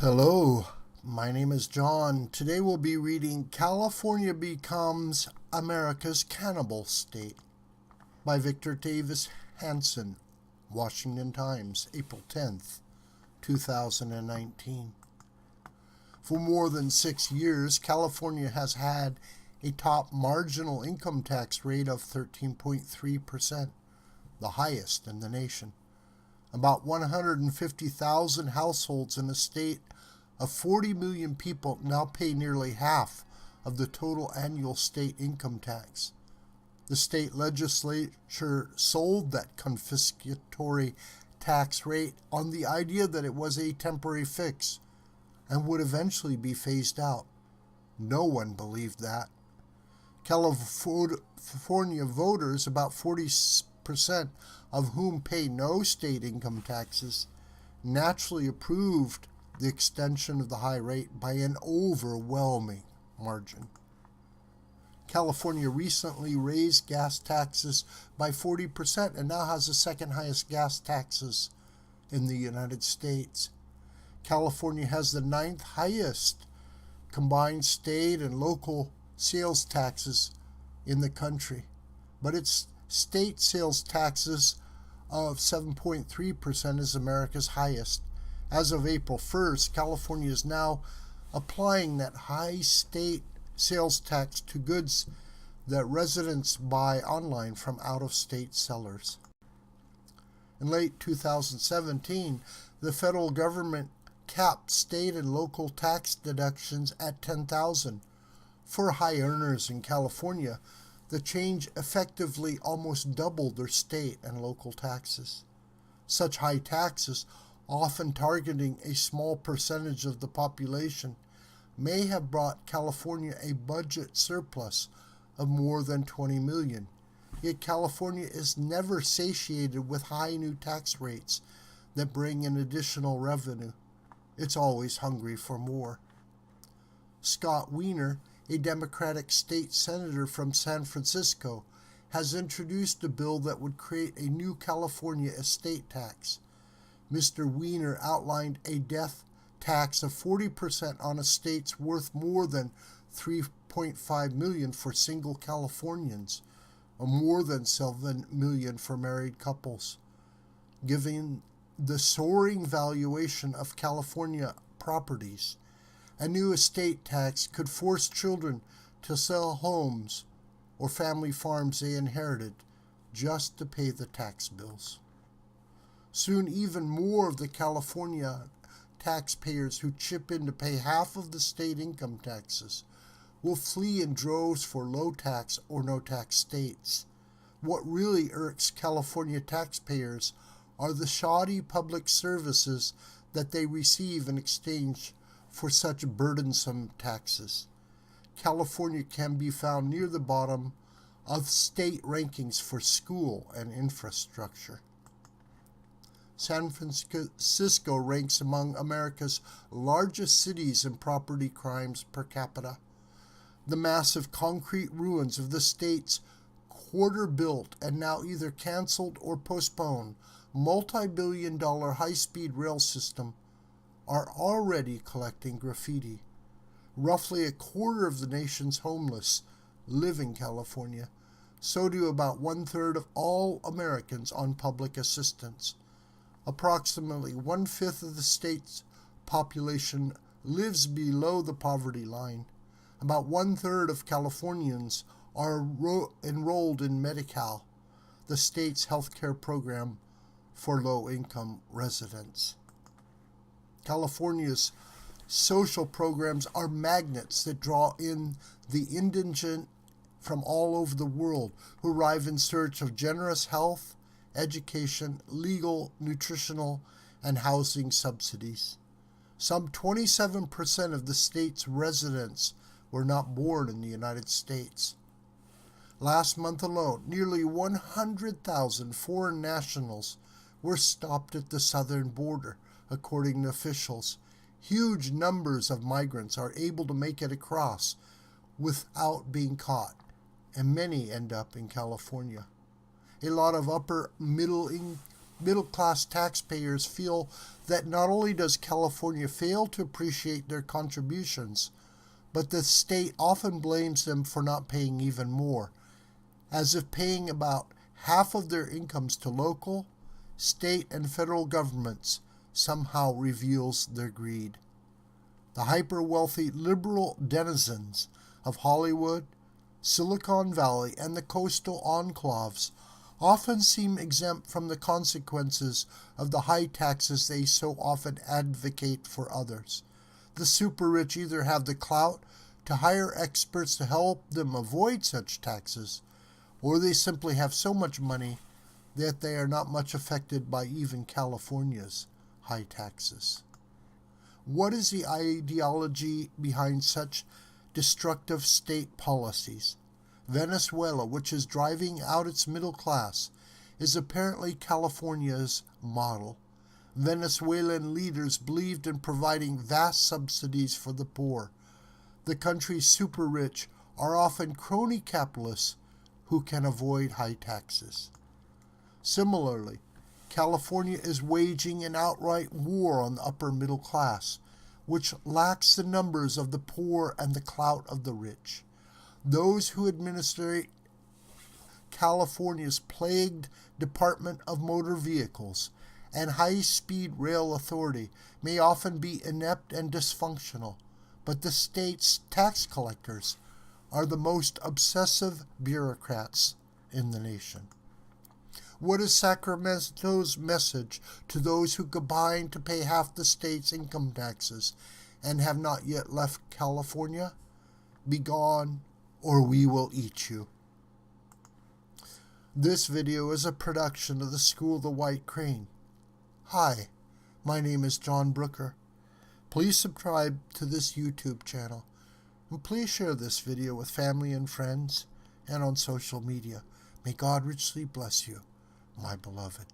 Hello, my name is John. Today we'll be reading California Becomes America's Cannibal State by Victor Davis Hanson, Washington Times, April 10th, 2019. For more than 6 years, California has had a top marginal income tax rate of 13.3%, the highest in the nation. About 150,000 households in a state of 40 million people now pay nearly half of the total annual state income tax. The state legislature sold that confiscatory tax rate on the idea that it was a temporary fix and would eventually be phased out. No one believed that. California voters, about 40% of whom pay no state income taxes, naturally approved the extension of the high rate by an overwhelming margin. California recently raised gas taxes by 40% and now has the second highest gas taxes in the United States. California has the ninth highest combined state and local sales taxes in the country, but its state sales taxes of 7.3% is America's highest. As of April 1st, California is now applying that high state sales tax to goods that residents buy online from out-of-state sellers. In late 2017, the federal government capped state and local tax deductions at $10,000. For high earners in California, the change effectively almost doubled their state and local taxes. Such high taxes, often targeting a small percentage of the population, may have brought California a budget surplus of more than $20 million. Yet California is never satiated with high new tax rates that bring in additional revenue. It's always hungry for more. Scott Wiener, a Democratic state senator from San Francisco, has introduced a bill that would create a new California estate tax. Mr. Wiener outlined a death tax of 40% on estates worth more than $3.5 million for single Californians, or more than $7 million for married couples. Given the soaring valuation of California properties, a new estate tax could force children to sell homes or family farms they inherited just to pay the tax bills. Soon, even more of the California taxpayers who chip in to pay half of the state income taxes will flee in droves for low tax or no tax states. What really irks California taxpayers are the shoddy public services that they receive in exchange for such burdensome taxes. California can be found near the bottom of state rankings for school and infrastructure. San Francisco ranks among America's largest cities in property crimes per capita. The massive concrete ruins of the state's quarter-built and now either canceled or postponed multi-billion-dollar high-speed rail system are already collecting graffiti. Roughly a quarter of the nation's homeless live in California. So do about 1/3 of all Americans on public assistance. Approximately 1/5 of the state's population lives below the poverty line. About 1/3 of Californians are enrolled in Medi-Cal, the state's health care program for low-income residents. California's social programs are magnets that draw in the indigent from all over the world who arrive in search of generous health, education, legal, nutritional, and housing subsidies. Some 27% of the state's residents were not born in the United States. Last month alone, nearly 100,000 foreign nationals were stopped at the southern border, according to officials. Huge numbers of migrants are able to make it across without being caught, and many end up in California. A lot of upper middle middle-class taxpayers feel that not only does California fail to appreciate their contributions, but the state often blames them for not paying even more, as if paying about half of their incomes to local, state, and federal governments somehow reveals their greed. The hyper-wealthy liberal denizens of Hollywood, Silicon Valley, and the coastal enclaves often seem exempt from the consequences of the high taxes they so often advocate for others. The super-rich either have the clout to hire experts to help them avoid such taxes, or they simply have so much money that they are not much affected by even California's high taxes. What is the ideology behind such destructive state policies? Venezuela, which is driving out its middle class, is apparently California's model. Venezuelan leaders believed in providing vast subsidies for the poor. The country's super rich are often crony capitalists who can avoid high taxes. Similarly, California is waging an outright war on the upper middle class, which lacks the numbers of the poor and the clout of the rich. Those who administrate California's plagued Department of Motor Vehicles and High-Speed Rail Authority may often be inept and dysfunctional, but the state's tax collectors are the most obsessive bureaucrats in the nation. What is Sacramento's message to those who combine to pay half the state's income taxes and have not yet left California? Begone, or we will eat you. This video is a production of the School of the White Crane. Hi, my name is John Brooker. Please subscribe to this YouTube channel, and please share this video with family and friends and on social media. May God richly bless you, my beloved.